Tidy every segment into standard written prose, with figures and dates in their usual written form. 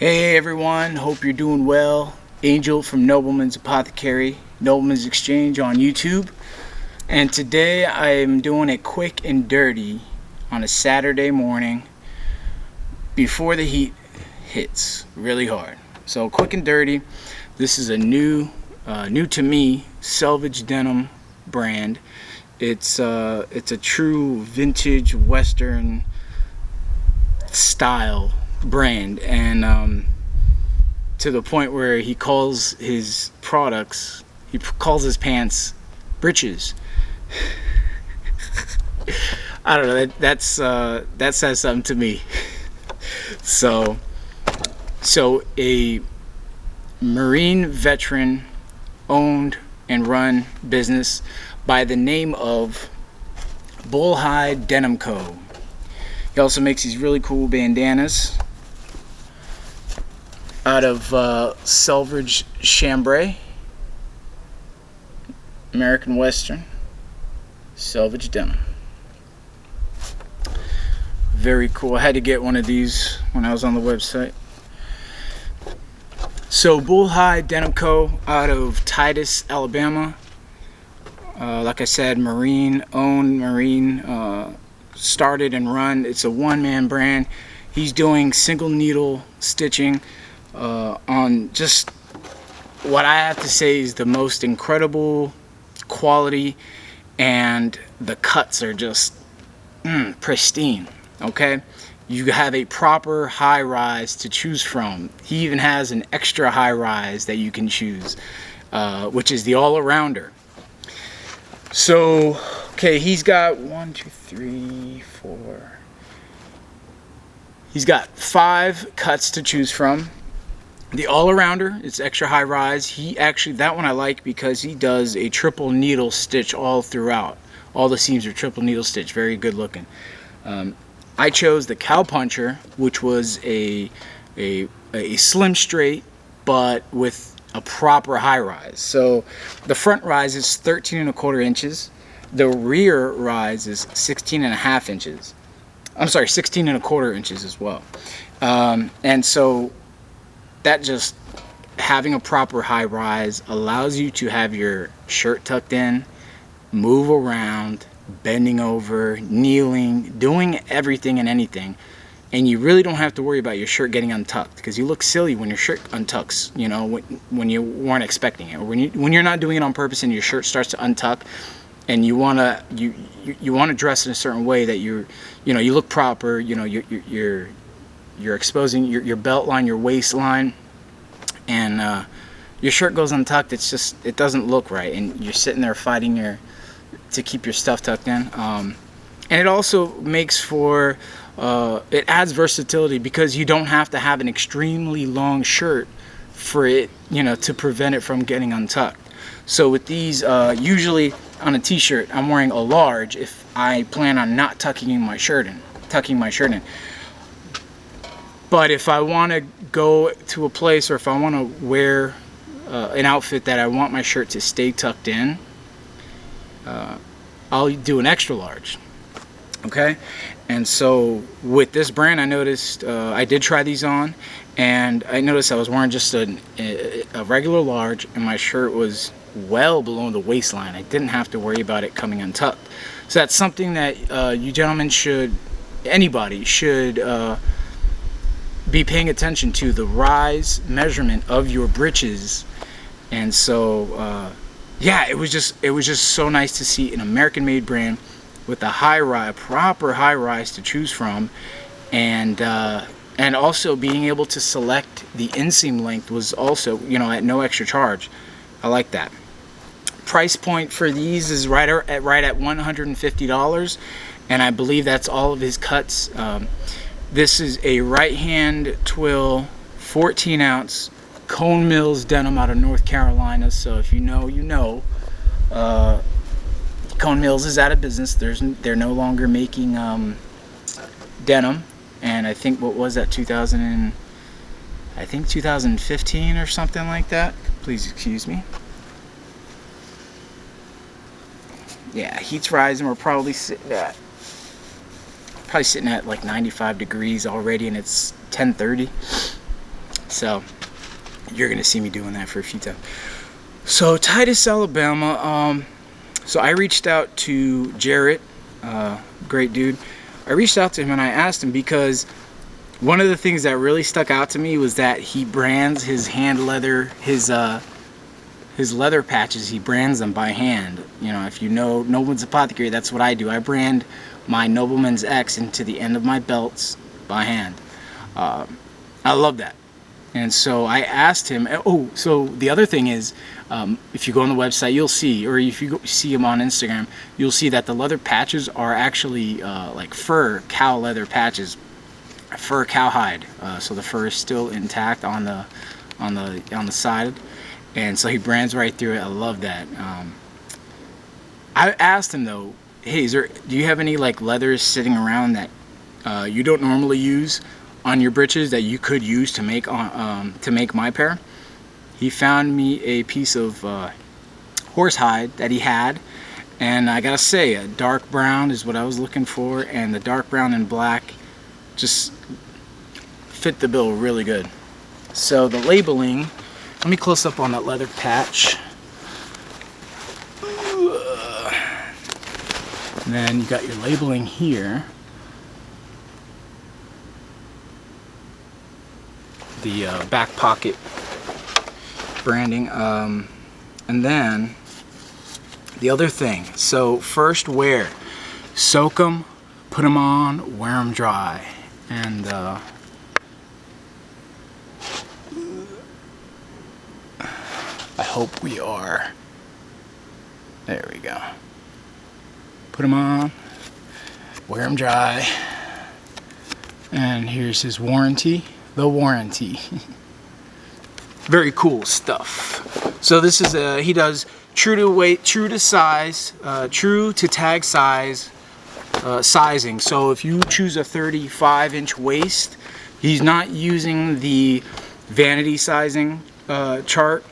Hey everyone, hope you're doing well. Angel from Nobleman's Apothecary, Nobleman's Exchange on YouTube. And today I am doing a quick and dirty on a Saturday morning before the heat hits really hard. So quick and dirty, this is a new to me Selvedge Denim brand. It's a true vintage Western style brand, and to the point where he calls his products, he calls his pants breeches. I don't know, that says something to me. So a Marine veteran owned and run business by the name of Hide Denim Co. He also makes these really cool bandanas out of selvedge chambray, American Western selvedge denim. Very cool. I had to get one of these when I was on the website. So Hide Denim Co. out of Titus, Alabama. Like I said, Marine owned, Marine started and run. It's a one-man brand. He's doing single needle stitching on just what I have to say is the most incredible quality, and the cuts are just pristine. Okay, you have a proper high rise to choose from. He even has an extra high rise that you can choose, which is the all-arounder. So okay, he's got 1, 2, 3, 4. He's got 5 cuts to choose from. The all-arounder, it's extra high rise. He actually, that one I like because he does a triple needle stitch all throughout. All the seams are triple needle stitch, very good looking. I chose the Cowpuncher, which was a slim straight, but with a proper high rise. So the front rise is 13¼ inches. The rear rise is 16½ inches. I'm sorry, 16¼ inches as well. And so that just having a proper high rise allows you to have your shirt tucked in, move around, bending over, kneeling, doing everything and anything. And you really don't have to worry about your shirt getting untucked, because you look silly when your shirt untucks, you know, when you weren't expecting it, or when you're not doing it on purpose and your shirt starts to untuck, and you wanna dress in a certain way that you look proper. You know, you're exposing your belt line, your waistline, and your shirt goes untucked. It doesn't look right, and you're sitting there fighting to keep your stuff tucked in. And it also makes for it adds versatility, because you don't have to have an extremely long shirt for it, to prevent it from getting untucked. So with these, usually on a t-shirt, I'm wearing a large if I plan on not tucking my shirt in. But if I want to go to a place, or if I want to wear an outfit that I want my shirt to stay tucked in, I'll do an extra large. Okay, and so with this brand, I noticed I did try these on, and I noticed I was wearing just a regular large, and my shirt was well below the waistline. I didn't have to worry about it coming untucked. So that's something that you gentlemen anybody should be paying attention to, the rise measurement of your breeches. And so yeah, it was just so nice to see an American-made brand with a proper high rise to choose from, and also being able to select the inseam length was also, at no extra charge. I like that. Price point for these is right at $150, and I believe that's all of his cuts. This is a right hand twill 14-ounce Cone Mills denim out of North Carolina. So if you know, Cone Mills is out of business. They're no longer making denim, and I think, what was that, 2015 or something like that. Please excuse me. Yeah, heat's rising. We're probably sitting at like 95 degrees already, and it's 10:30. So you're gonna see me doing that for a few times. So Titus, Alabama. So I reached out to Jarrett, great dude. I reached out to him and I asked him, because one of the things that really stuck out to me was that he brands his hand leather, his leather patches, he brands them by hand. You know, if you know Nobleman's Apothecary, that's what I do. I brand my Nobleman's X into the end of my belts by hand. I love that. And so I asked him, oh, so the other thing is, if you go on the website, you'll see, or if you see him on Instagram, you'll see that the leather patches are actually like fur cow leather patches, fur cowhide. So the fur is still intact on the side, and so he brands right through it. I love that. I asked him though, hey, do you have any like leathers sitting around that you don't normally use on your breeches that you could use to make my pair? He found me a piece of horsehide that he had, and I gotta say, a dark brown is what I was looking for, and the dark brown and black just fit the bill really good. So the labeling, let me close up on that leather patch. And then you got your labeling here. The back pocket branding, and then the other thing. So first wear, soak them, put them on, wear them dry, and I hope we are. There we go. Put them on, wear them dry, and here's his warranty. The warranty. Very cool stuff. So this is he does true to weight, true to size, true to tag size sizing. So if you choose a 35-inch waist, he's not using the vanity sizing chart.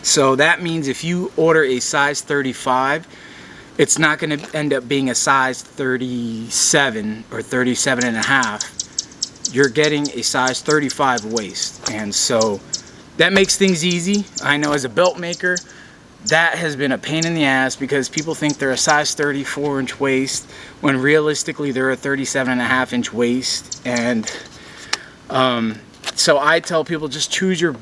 So that means if you order a size 35, it's not going to end up being a size 37 or 37 and a half. You're getting a size 35 waist, and so that makes things easy. I know as a belt maker, that has been a pain in the ass, because people think they're a size 34-inch waist when realistically they're a 37 and a half inch waist. And so I tell people, just choose your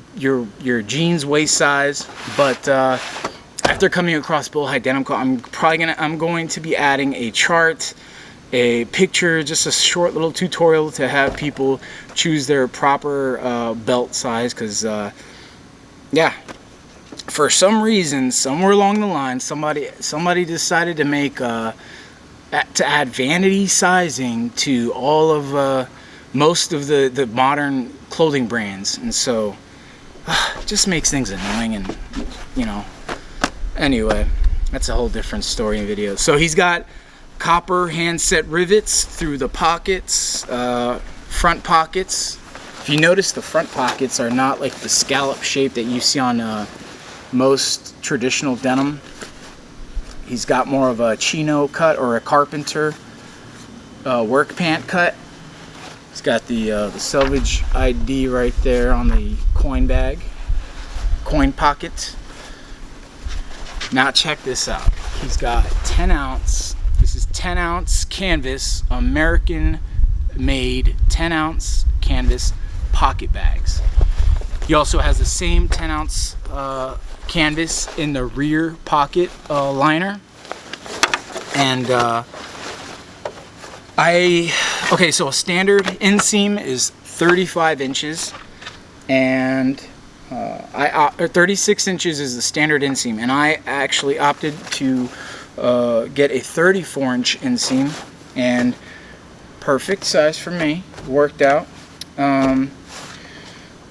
jeans waist size. But after coming across Hide Denim Co, I'm going to be adding a chart, a picture, just a short little tutorial to have people choose their proper belt size, because yeah, for some reason, somewhere along the line, somebody decided to make to add vanity sizing to all of most of the modern clothing brands, and so it just makes things annoying. And you know, anyway, that's a whole different story and video. So he's got copper handset rivets through the pockets, front pockets. If you notice, the front pockets are not like the scallop shape that you see on most traditional denim. He's got more of a chino cut or a carpenter work pant cut. He's got the Selvage ID right there on the coin pocket. Now check this out. He's got 10 ounce. This is 10 ounce canvas, American made 10 ounce canvas pocket bags. He also has the same 10 ounce canvas in the rear pocket liner. And okay, so a standard inseam is 35 inches, and 36 inches is the standard inseam, and I actually opted to get a 34-inch inseam, and perfect size for me. Worked out.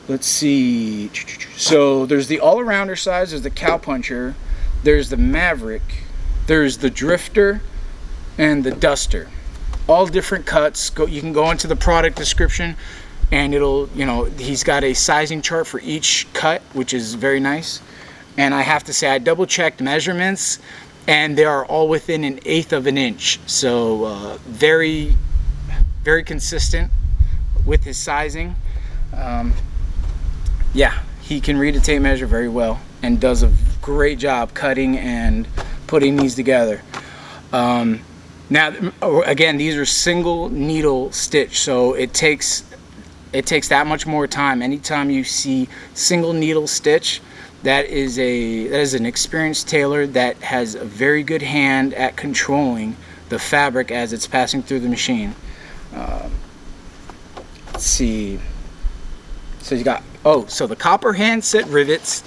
Let's see. So there's the all-arounder size. There's the Cowpuncher. There's the Maverick. There's the Drifter, and the Duster. All different cuts. You can go into the product description, and it'll, you know, he's got a sizing chart for each cut, which is very nice. And I have to say, I double-checked measurements, and they are all within 1/8 of an inch. So very, very consistent with his sizing. yeah, he can read a tape measure very well and does a great job cutting and putting these together. Now, again, these are single needle stitch, so it takes that much more time. Anytime you see single needle stitch, that is an experienced tailor that has a very good hand at controlling the fabric as it's passing through the machine. Let's see. So you got, so the copper handset rivets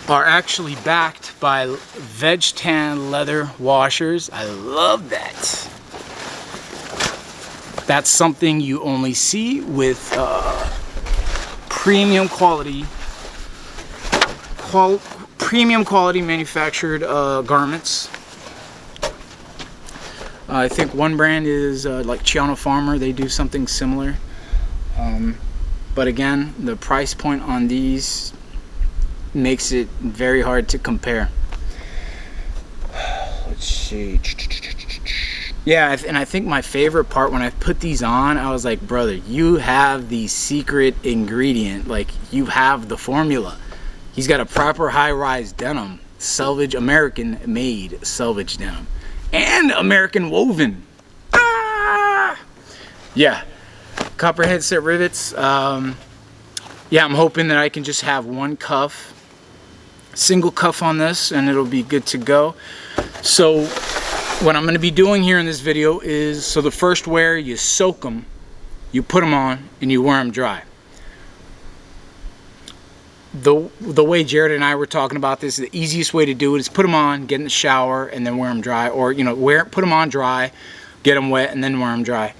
are actually backed by veg tan leather washers. I love that. That's something you only see with premium quality manufactured garments. I think one brand is like Chiano Farmer. They do something similar. But again, the price point on these makes it very hard to compare. Let's see. Yeah, and I think my favorite part when I put these on, I was like, brother, you have the secret ingredient. Like, you have the formula. He's got a proper high-rise denim, selvage, American-made selvage denim, and American woven. Ah! Yeah, copper headset rivets. Yeah, I'm hoping that I can just have one cuff, single cuff on this, and it'll be good to go. So what I'm going to be doing here in this video is, so the first wear, you soak them, you put them on, and you wear them dry. The way Jared and I were talking about this, the easiest way to do it is put them on, get in the shower, and then wear them dry. Or, you know, put them on dry, get them wet, and then wear them dry.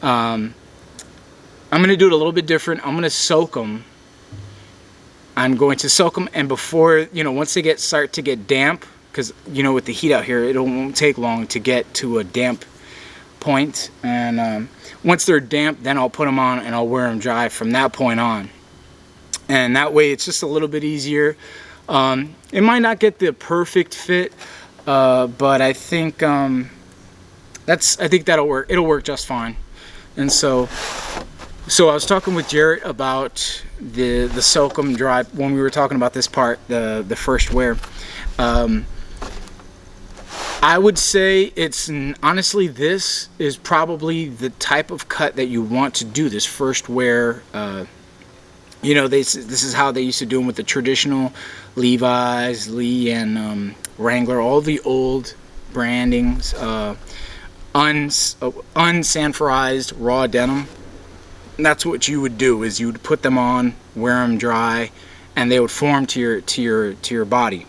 I'm going to do it a little bit different. I'm going to soak them. I'm going to soak them, and before, you know, once they start to get damp, because, you know, with the heat out here, it won't take long to get to a damp point. And once they're damp, then I'll put them on and I'll wear them dry from that point on. And that way, it's just a little bit easier. It might not get the perfect fit, but I think I think that'll work. It'll work just fine. And so I was talking with Jarrett about the soak 'em dry when we were talking about this part, the first wear. I would say honestly, this is probably the type of cut that you want to do this first wear. You know, this is how they used to do them with the traditional Levi's, Lee, and Wrangler, all the old brandings, unsanforized raw denim. And that's what you would do, is you would put them on, wear them dry, and they would form to your body.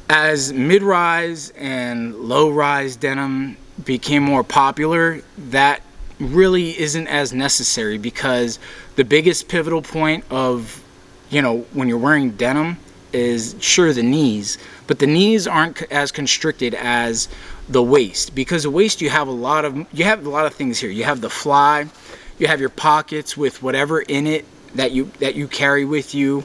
As mid-rise and low-rise denim became more popular, that really isn't as necessary, because the biggest pivotal point of, you know, when you're wearing denim is, sure, the knees, but the knees aren't as constricted as the waist, because the waist, you have a lot of things here. You have the fly, you have your pockets with whatever in it that you carry with you.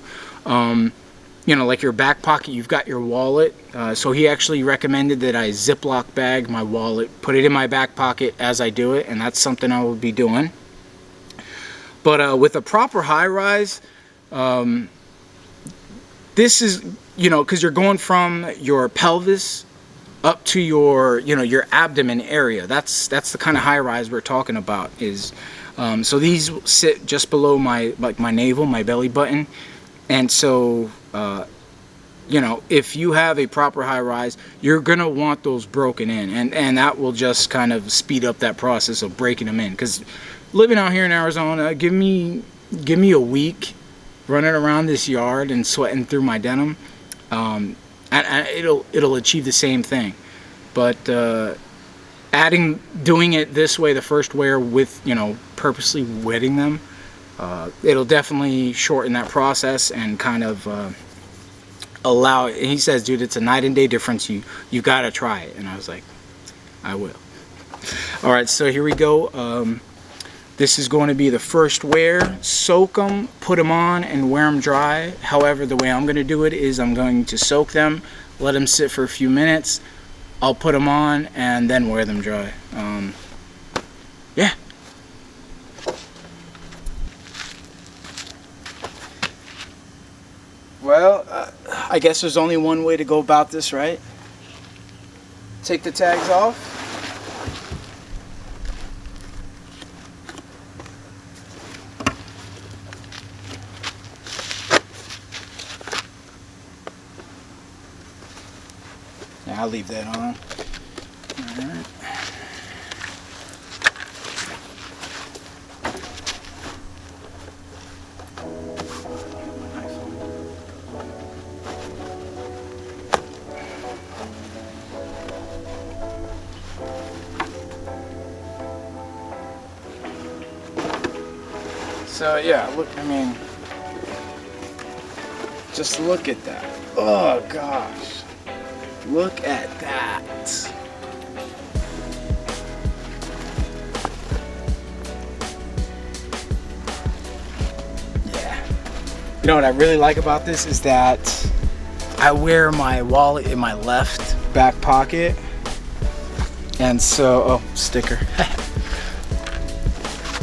You know, like your back pocket, you've got your wallet. So he actually recommended that I Ziploc bag my wallet, put it in my back pocket as I do it, and that's something I will be doing. But with a proper high rise, this is, you know, because you're going from your pelvis up to your, you know, your abdomen area. That's the kind of high rise we're talking about. Is so these sit just below my navel, my belly button, and so. You know, if you have a proper high rise, you're gonna want those broken in, and that will just kind of speed up that process of breaking them in. Because living out here in Arizona, give me a week running around this yard and sweating through my denim, and it'll achieve the same thing. But doing it this way, the first wear, with, you know, purposely wetting them, it'll definitely shorten that process and kind of allow it. And he says, dude, it's a night and day difference. You got to try it. And I was like, I will. All right, so here we go. This is going to be the first wear. Soak them, put them on, and wear them dry. However, the way I'm going to do it is I'm going to soak them, let them sit for a few minutes. I'll put them on and then wear them dry. Yeah. I guess there's only one way to go about this, right? Take the tags off. Yeah, I'll leave that on. All right. So yeah, look, I mean, just look at that. Oh gosh, look at that. Yeah. You know what I really like about this is that I wear my wallet in my left back pocket. And so, oh, sticker.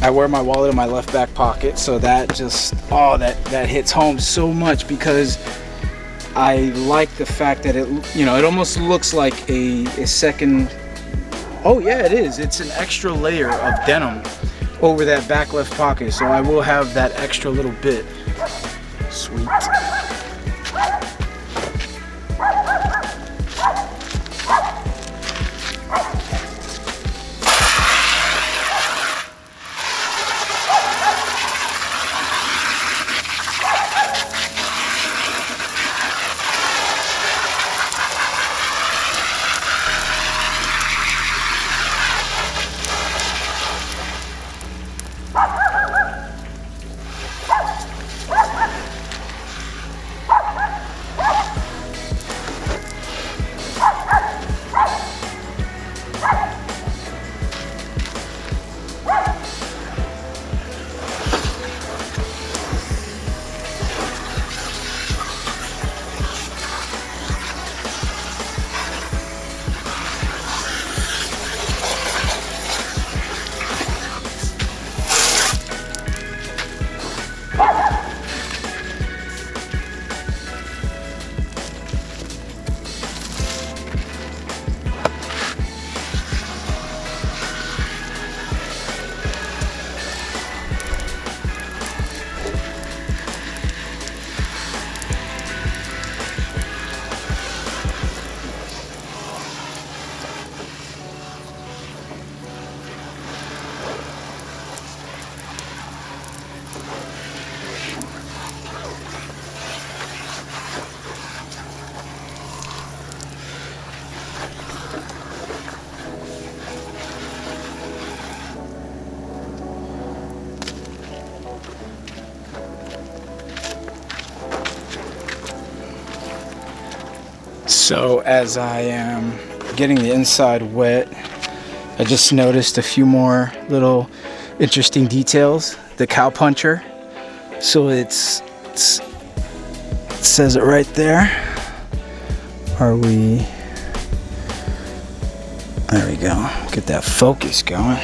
I wear my wallet in my left back pocket, so that just, oh, that hits home so much, because I like the fact that it, you know, it almost looks like a second, oh yeah, it is. It's an extra layer of denim over that back left pocket, so I will have that extra little bit. Sweet. So as I am getting the inside wet, I just noticed a few more little interesting details. The Cowpuncher. So it says it right there. There we go. Get that focus going.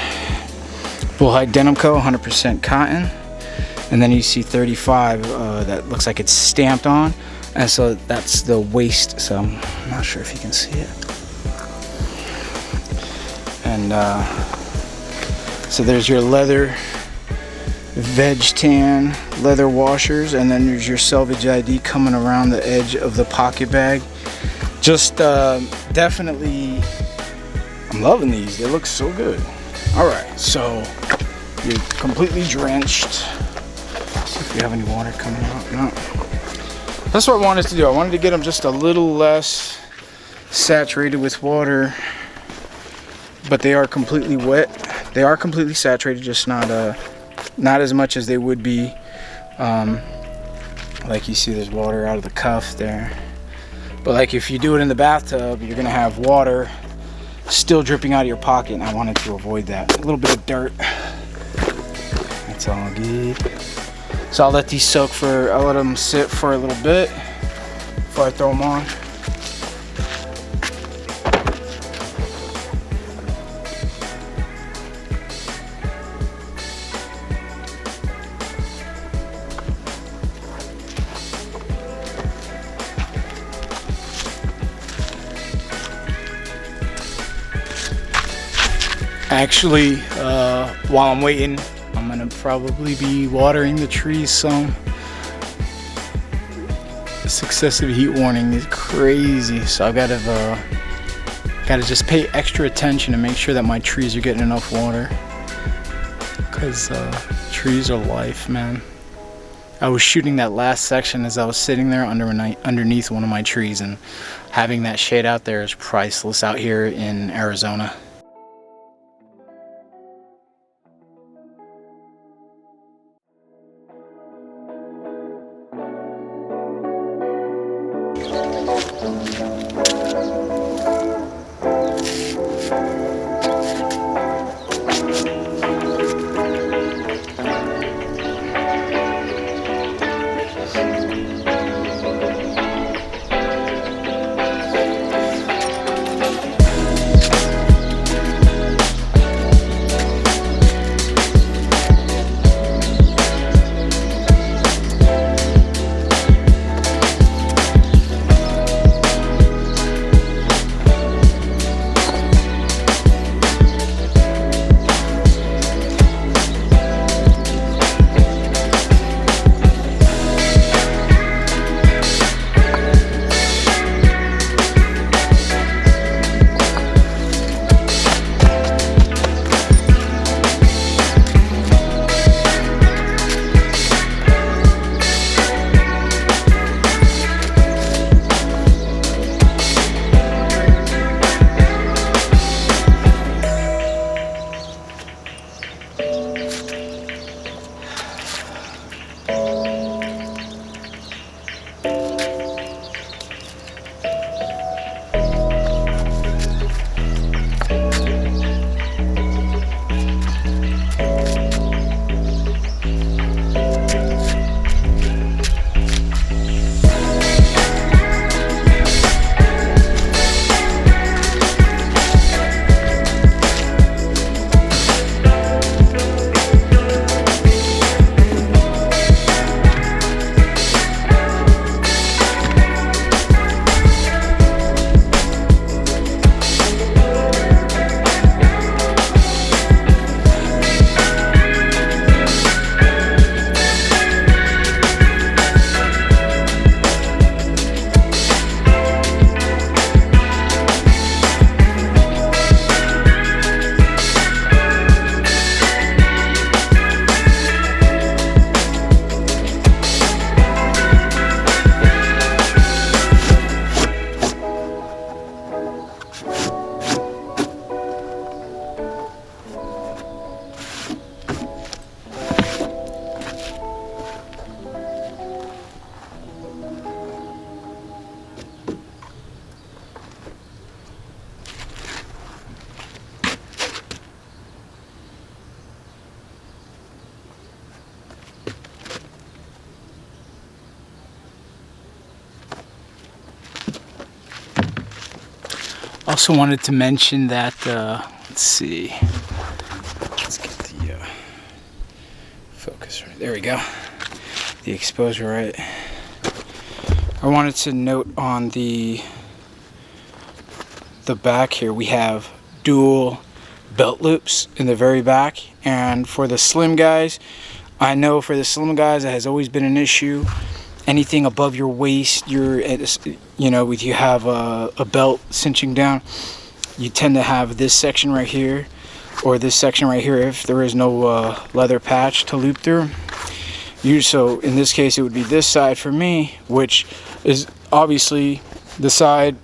Hide Denim Co. 100% cotton. And then you see 35 that looks like it's stamped on. And so that's the waist, so I'm not sure if you can see it. And so there's your leather veg tan leather washers, and then there's your Selvedge ID coming around the edge of the pocket bag. Just definitely, I'm loving these. They look so good. All right, so you're completely drenched. Let's see if we have any water coming out. No. That's what I wanted to do. I wanted to get them just a little less saturated with water, but they are completely wet. They are completely saturated, just not as much as they would be. Like you see, there's water out of the cuff there. But like if you do it in the bathtub, you're gonna have water still dripping out of your pocket, and I wanted to avoid that. A little bit of dirt. That's all good. So I'll let these soak for, I'll let them sit for a little bit before I throw them on. Actually, while I'm waiting, I'm gonna probably be watering the trees some. This excessive heat warning is crazy, so I've gotta just pay extra attention to make sure that my trees are getting enough water. Cause trees are life, man. I was shooting that last section as I was sitting there underneath one of my trees, and having that shade out there is priceless out here in Arizona. Also wanted to mention that, let's see, let's get the focus right, there we go, the exposure right. I wanted to note on the back here, we have dual belt loops in the very back, and for the slim guys, I know for the slim guys that has always been an issue. Anything above your waist, you know, if you have a belt cinching down, you tend to have this section right here, or this section right here if there is no leather patch to loop through. So in this case, it would be this side for me, which is obviously the side,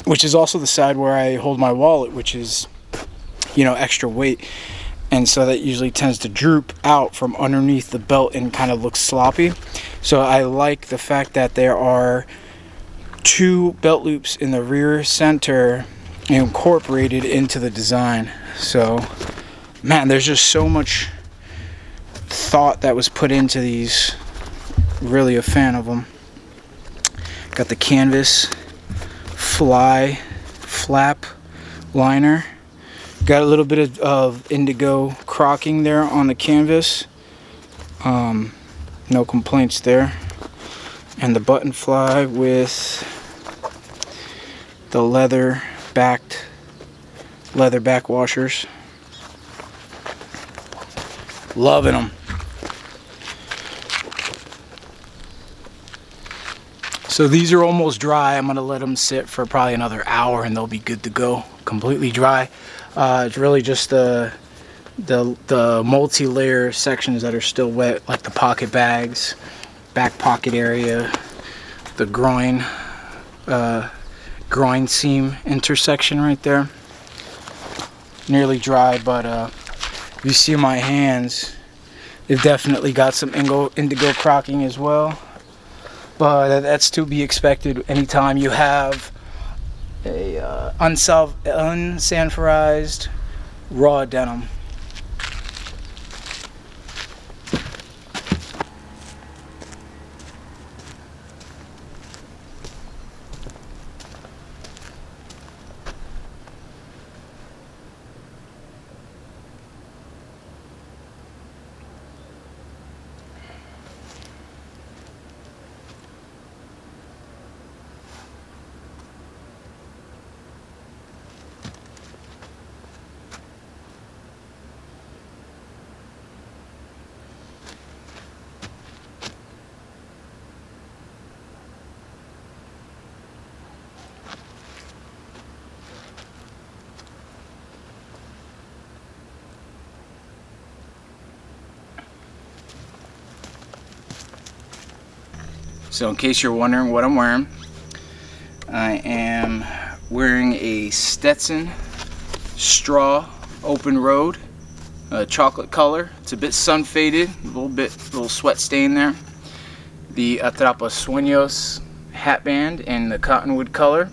which is also the side where I hold my wallet, which is, you know, extra weight. And so that usually tends to droop out from underneath the belt and kind of looks sloppy. So I like the fact that there are two belt loops in the rear center incorporated into the design. So, man, there's just so much thought that was put into these. Really a fan of them. Got the canvas flap liner. Got a little bit of indigo crocking there on the canvas. No complaints there. And the button fly with the leather back washers. Loving them. So these are almost dry. I'm gonna let them sit for probably another hour and they'll be good to go, completely dry. It's really just the multi-layer sections that are still wet, like the pocket bags, back pocket area, the groin seam intersection right there. Nearly dry, but you see my hands, they've definitely got some indigo crocking as well. But that's to be expected anytime you have a unsanforized raw denim. So in case you're wondering what I'm wearing, I am wearing a Stetson straw open road, chocolate color. It's a bit sun faded, little sweat stain there. The Atrapa Sueños hat band in the cottonwood color.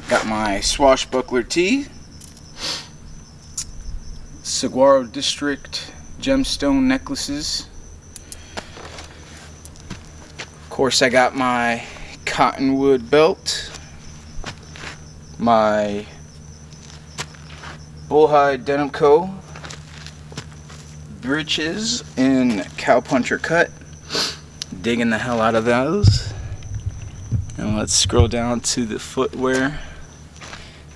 Got my swashbuckler tee, Saguaro District gemstone necklaces. Of course, I got my cottonwood belt, my Hide Denim Co breeches in Cowpuncher cut. Digging the hell out of those. And let's scroll down to the footwear.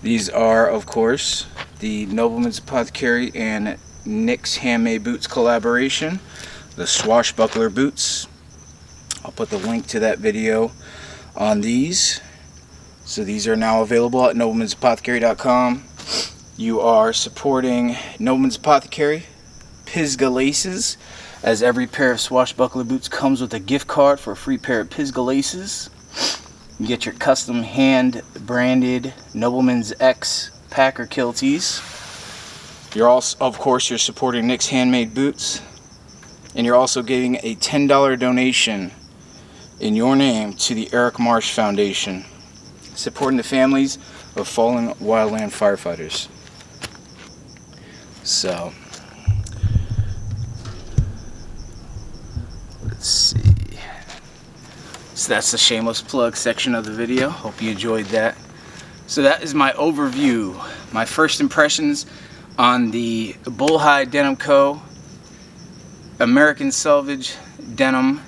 These are, of course, the Nobleman's Apothecary and Nick's Handmade Boots collaboration, the swashbuckler boots. I'll put the link to that video on these. So these are now available at noblemansapothecary.com. You are supporting Nobleman's Apothecary, Pisgah laces, as every pair of swashbuckler boots comes with a gift card for a free pair of Pisgah laces. You get your custom hand branded Nobleman's X Packer kilties. You're also, of course, you're supporting Nick's Handmade Boots, and you're also getting a $10 donation in your name to the Eric Marsh Foundation, supporting the families of fallen wildland firefighters. So, let's see. So that's the shameless plug section of the video. Hope you enjoyed that. So that is my overview, my first impressions on the Hide Denim Co. American Selvage denim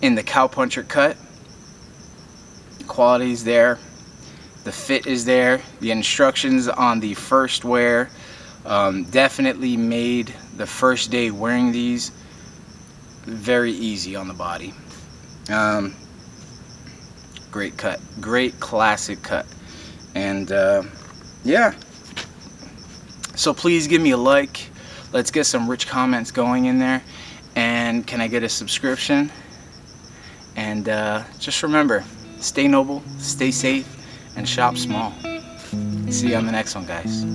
in the Cowpuncher cut. The quality is there, the fit is there, the instructions on the first wear definitely made the first day wearing these very easy on the body. Great cut, great classic cut, and yeah, so please give me a like. Let's get some rich comments going in there, and can I get a subscription? And just remember, stay noble, stay safe, and shop small. See you on the next one, guys.